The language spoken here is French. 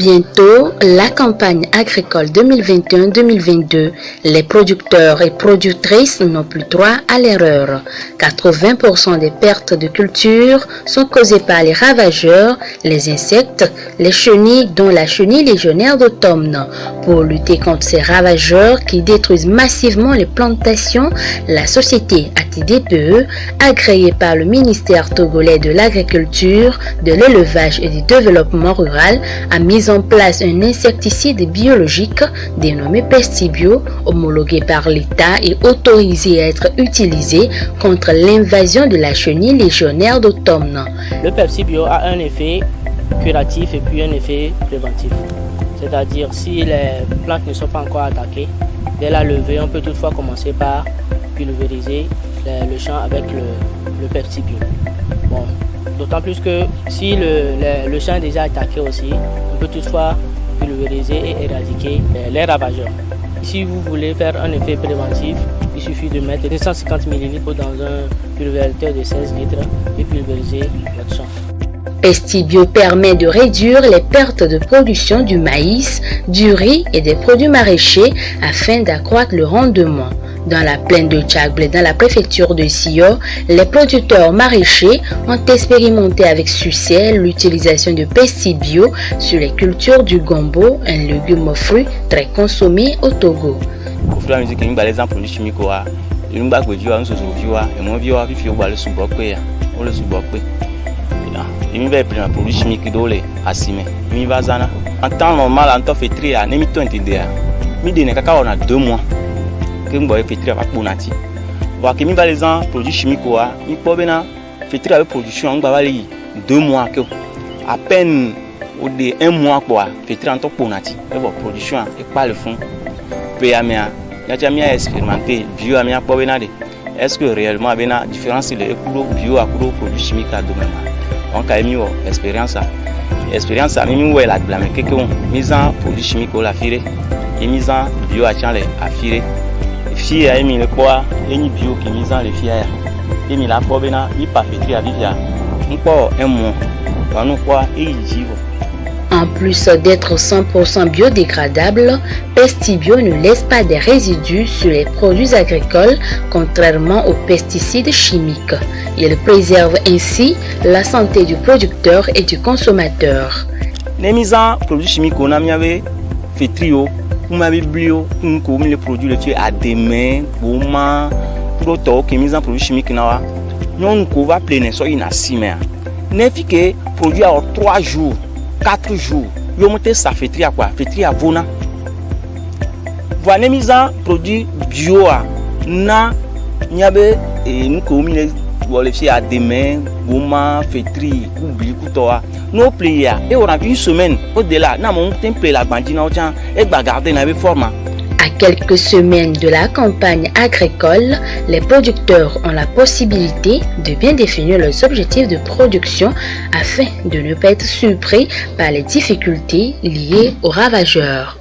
Bientôt, la campagne agricole 2021-2022, les producteurs et productrices n'ont plus droit à l'erreur. 80% des pertes de culture sont causées par les ravageurs, les insectes, les chenilles, dont la chenille légionnaire d'automne. Pour lutter contre ces ravageurs qui détruisent massivement les plantations, la société ATDPE, agréée par le ministère togolais de l'Agriculture, de l'Élevage et du Développement rural, a mis en place un insecticide biologique dénommé Pestibio, homologué par l'État et autorisé à être utilisé contre l'invasion de la chenille légionnaire d'automne. Le Pestibio a un effet curatif et puis un effet préventif. C'est-à-dire si les plantes ne sont pas encore attaquées, dès la levée, on peut toutefois commencer par pulvériser le champ avec le Pestibio. Bon, d'autant plus que si le champ est déjà attaqué aussi, on peut toutefois pulvériser et éradiquer les ravageurs. Si vous voulez faire un effet préventif, il suffit de mettre 250 ml dans un pulvérisateur de 16 litres et pulvériser votre champ. Pestibio permet de réduire les pertes de production du maïs, du riz et des produits maraîchers afin d'accroître le rendement. Dans la plaine de Tchagblé, dans la préfecture de Sio, les producteurs maraîchers ont expérimenté avec succès l'utilisation de Pestibio sur les cultures du gombo, un légume fruit très consommé au Togo. Il va prendre un produit chimique dans les assimés. Il va zana. En temps normal, en temps fétri, à n'émit ton idée. Mi dîne kaka on a 2 mois. Que m'boy fétri avec bonati. Voir que mi va les ans produits chimiques quoi. Mi po bena fétri avec production on va aller 2 mois que à peine au de 1 mois quoi. Fétri en temps bonati. Et votre production et pas le fond. Péamia. Y a jamais expérimenté bio amia po bena de. Est-ce que réellement avec la différence de bio à produits chimiques à demain? On a mis expérience à mis la blâme quelqu'un mise en produits chimiques la firée et mise en bio à chanler à firée fille a mis le poids et ni bio qui mise en les filles et mis la pobena ni pas fait à vivre encore un mois on nous quoi et il En plus d'être 100% biodégradable, Pestibio ne laisse pas de résidus sur les produits agricoles, contrairement aux pesticides chimiques. Il préserve ainsi la santé du producteur et du consommateur. Les mises en produits chimiques, on a mis fait trio, on a mis bio, on a mis les produits laitiers à demain, gourmand, pour autant que mise en produits chimiques, nous va pleiner soit inassime. N'efficace produit à 3 jours. 4 jours, yo monte ça fétri à quoi? Fétri à vona. Voilà mis en produit bio na nyabe et nous commis les filles à demain, gourmand, fétri, oubli coutoa. Nous plier et on a vu une semaine au-delà, na mon temple la bandine au temps et bagarder na format. À quelques semaines de la campagne agricole, les producteurs ont la possibilité de bien définir leurs objectifs de production afin de ne pas être surpris par les difficultés liées aux ravageurs.